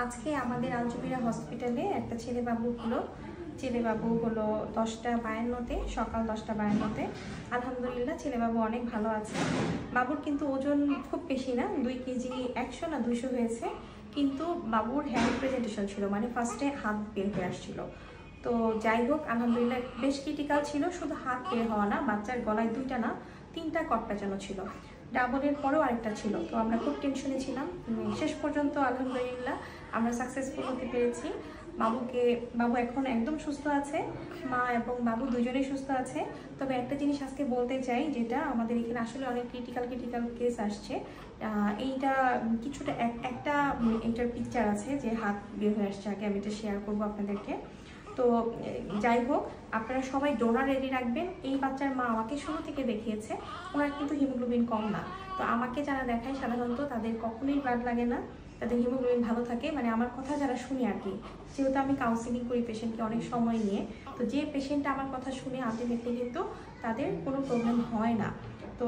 আজকে আমাদের আলজুবিরা হসপিটালে একটা ছেলে বাবু হলো 10:52-তে, সকাল 10:52-তে। আলহামদুলিল্লাহ ছেলে বাবু অনেক ভালো আছে। বাবুর কিন্তু ওজন খুব বেশি না, 2 কেজি 100 না 200 হয়েছে, কিন্তু বাবুর হ্যান্ড প্রেজেন্টেশন ছিল, মানে ফার্স্টে হাত বের হয়ে আসছিল। তো যাই হোক, আলহামদুলিল্লাহ বেশ ক্রিটিক্যাল ছিল, শুধু হাত বের হওয়া না, বাচ্চার গলায় 2টা না 3টা কট পেঁচানো ছিল, ডাবলের পরেও আরেকটা ছিল। তো আমরা খুব টেনশনে ছিলাম। শেষ পর্যন্ত আলহামদুলিল্লাহ আমরা সাকসেসফুল হতে পেরেছি। বাবু এখন একদম সুস্থ আছে, মা এবং বাবু দুজনেই সুস্থ আছে। তবে একটা জিনিস আজকে বলতে চাই, যেটা আমাদের এখানে আসলে অনেক ক্রিটিক্যাল কেস আসছে। এইটা কিছুটা এইটার পিকচার আছে যে হাত বের হয়ে আসছে, আগে আমি এটা শেয়ার করবো আপনাদেরকে। তো যাই হোক, আপনারা সবাই ডোনার রেডি রাখবেন। এই বাচ্চার মা আমাকে শুরু থেকে দেখিয়েছে, ওনার কিন্তু হিমোগ্লোবিন কম না। তো আমাকে যারা দেখায় সাধারণত তাদের কখনোই ব্লাড লাগে না, তাদের হিমোগ্লোবিন ভালো থাকে। মানে আমার কথা যারা শুনে আর কি, যেহেতু আমি কাউন্সিলিং করি পেশেন্টকে অনেক সময় নিয়ে, তো যে পেশেন্টটা আমার কথা শুনে আলটিমেটলি কিন্তু তাদের কোনো প্রবলেম হয় না। তো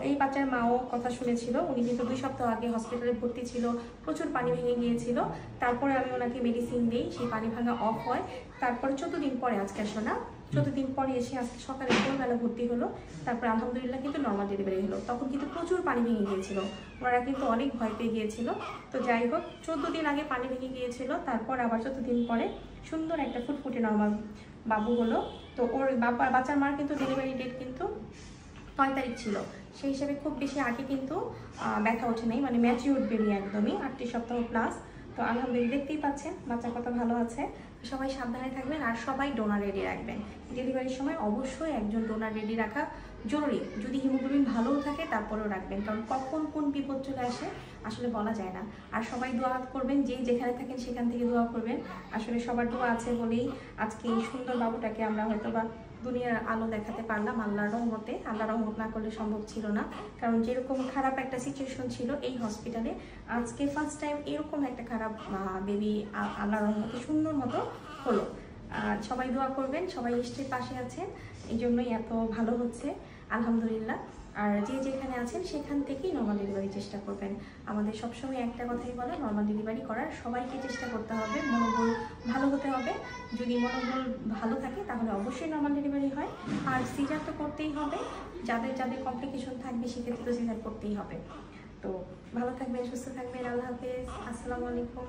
এই বাচ্চার মাও কথা শুনেছিল, উনি কিন্তু 2 সপ্তাহ আগে হসপিটালে ভর্তি ছিল, প্রচুর পানি ভেঙে গিয়েছিল। তারপরে আমি ওনাকে মেডিসিন দিই, সেই পানি ভাঙা অফ হয়। তারপরে 14 দিন পরে, আজকে আসো না 14 দিন পরে এসে আজকে সকালে ভোরবেলা ভর্তি হলো। তারপর আলহামদুলিল্লাহ কিন্তু নর্মাল ডেলিভারি হলো। তখন কিন্তু প্রচুর পানি ভেঙে গিয়েছিল, ওনারা কিন্তু অনেক ভয় পেয়ে গিয়েছিল। তো যাই হোক, 14 দিন আগে পানি ভেঙে গিয়েছিল, তারপর আবার 14 দিন পরে সুন্দর একটা ফুটফুটে নর্মাল বাবু হলো। তো ওর বাচ্চার মার কিন্তু ডেলিভারি ডেট কিন্তু 9 তারিখ ছিল, সেই হিসাবে খুব বেশি আগে কিন্তু ব্যথা ওঠে নাই, মানে ম্যাচিউর বেবি একদমই 38 সপ্তাহ প্লাস। তো আলহামদুলিল্লাহ দেখতেই পাচ্ছেন বাচ্চা কত ভালো আছে। সবাই সাবধানে থাকবেন আর সবাই ডোনার রেডি রাখবেন। ডেলিভারির সময় অবশ্যই একজন ডোনার রেডি রাখা জরুরি। যদি হিমোগ্লোবিন ভালোও থাকে তারপরেও রাখবেন, কারণ কখন কোন বিপদ চলে আসে আসলে বলা যায় না। আর সবাই দোয়া করবেন, যেখানে থাকেন সেখান থেকে দোয়া করবেন। আসলে সবার দোয়া আছে বলেই আজকে এই সুন্দর বাবুটাকে আমরা হয়তো বা দুনিয়ার আলো দেখাতে পারলাম আল্লাহর রহমতে। আল্লাহর রহমত না করলে সম্ভব ছিল না, কারণ যেরকম খারাপ একটা সিচুয়েশন ছিল এই হসপিটালে, আজকে ফার্স্ট টাইম এরকম একটা খারাপ বেবি আল্লাহর রহমতে সুন্দর মতো হলো। সবাই দোয়া করবেন, সবাই নিশ্চয়ই পাশে আছেন, এই জন্যই এত ভালো হচ্ছে আলহামদুলিল্লাহ। আর যেখানে আছেন সেখান থেকেই নর্মাল ডেলিভারি চেষ্টা করবেন। আমাদের সবসময় একটা কথাই বলা, নর্মাল ডেলিভারি করার সবাইকে চেষ্টা করতে হবে, মনোবল ভালো হতে হবে। যদি মনোবল ভালো থাকে তাহলে অবশ্যই নর্মাল ডেলিভারি হয়। আর সিজার তো করতেই হবে, যাদের কমপ্লিকেশন থাকবে সেক্ষেত্রে তো সিজার করতেই হবে। তো ভালো থাকবেন, সুস্থ থাকবেন, আল্লাহ হাফেজ, আসসালামু আলাইকুম।